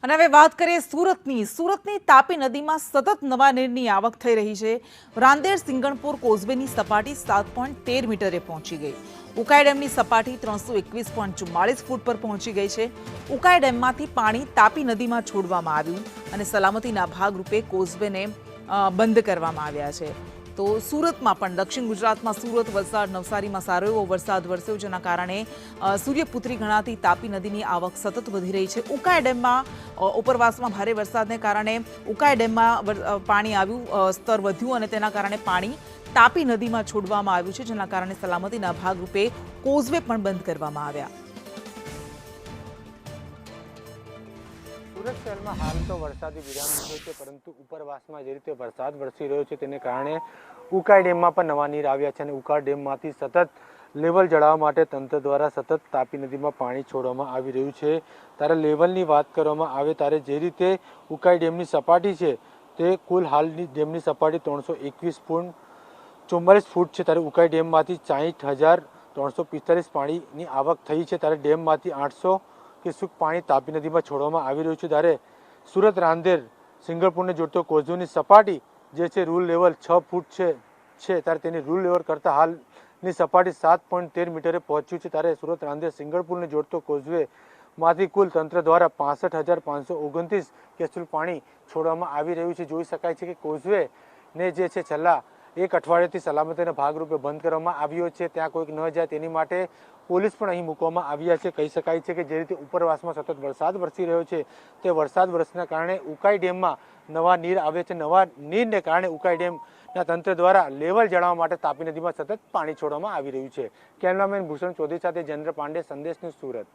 અને હવે વાત કરીએ સુરતની તાપી નદીમાં સતત નવા નીરની આવક થઈ રહી છે। રાંદેર સિંગણપુર કોઝવેની સપાટી 7.13 મીટરે પહોંચી ગઈ। ઉકાઈ ડેમની સપાટી 321.44 ફૂટ પર પહોંચી ગઈ છે। ઉકાઈ ડેમમાંથી પાણી તાપી નદીમાં છોડવામાં આવ્યું અને સલામતીના ભાગરૂપે કોઝવેને બંધ કરવામાં આવ્યા છે। તો સુરતમાં પણ દક્ષિણ ગુજરાતમાં સુરત, વલસાડ, નવસારીમાં સારો એવો વરસાદ વરસ્યો, જેના કારણે સૂર્યપુત્રી ગણાતી તાપી નદીની આવક સતત વધી રહી છે। ઉકાઈ ડેમમાં ઉપરવાસમાં ભારે વરસાદને કારણે ઉકાઈ ડેમમાં પાણી આવ્યું, સ્તર વધ્યું અને તેના કારણે પાણી તાપી નદીમાં છોડવામાં આવ્યું છે, જેના કારણે સલામતીના ભાગરૂપે કોઝવે પણ બંધ કરવામાં આવ્યા। સુરત શહેરમાં હાલ તો વરસાદી વિરામ લીધો છે, પરંતુ ઉપરવાસમાં જે રીતે વરસાદ વરસી રહ્યો છે તેને કારણે ઉકાઈ ડેમમાં પણ નવા નીર આવ્યા છે અને ઉકાઈ ડેમમાંથી સતત લેવલ જળાવવા માટે તંત્ર દ્વારા સતત તાપી નદીમાં પાણી છોડવામાં આવી રહ્યું છે। ત્યારે લેવલની વાત કરવામાં આવે ત્યારે જે રીતે ઉકાઈ ડેમની સપાટી છે તે કુલ હાલની ડેમની સપાટી 321.44 ફૂટ છે। ત્યારે ઉકાઈ ડેમમાંથી 60,345 પાણીની આવક થઈ છે। ત્યારે ડેમમાંથી 800 ક્યુસેક પાણી તાપી નદીમાં છોડવામાં આવી રહ્યું છે। ત્યારે સુરત રાંદેર સિંગણપુરને જોડતો કોઝવેની સપાટી જે છે રૂલ લેવલ 6 ફૂટ છે ત્યારે તેની રૂલ લેવલ કરતાં હાલની સપાટી 7.13 મીટરે પહોંચ્યું છે। ત્યારે સુરત રાંદેર સિંગણપુરને જોડતો કોઝવેમાંથી કુલ તંત્ર દ્વારા 65,529 ક્યુસેક પાણી છોડવામાં આવી રહ્યું છે। જોઈ શકાય છે કે કોઝવેને જે છે છેલ્લા એક અઠવાડિયાથી સલામતીના ભાગરૂપે બંધ કરવામાં આવ્યો છે, ત્યાં કોઈક ન જાય તેની માટે પોલીસ પણ અહીં મૂકવામાં આવ્યા છે। કહી શકાય છે કે જે રીતે ઉપરવાસમાં સતત વરસાદ વરસી રહ્યો છે તે વરસાદ વરસના કારણે ઉકાઈ ડેમમાં નવા નીર આવે છે। નવા નીરને કારણે ઉકાઈ ડેમના તંત્ર દ્વારા લેવલ જળાવવા માટે તાપી નદીમાં સતત પાણી છોડવામાં આવી રહ્યું છે। કેમેરામેન ભૂષણ ચૌધરી સાથે જયેન્દ્ર પાંડે, સંદેશ ન્યૂઝ, સુરત।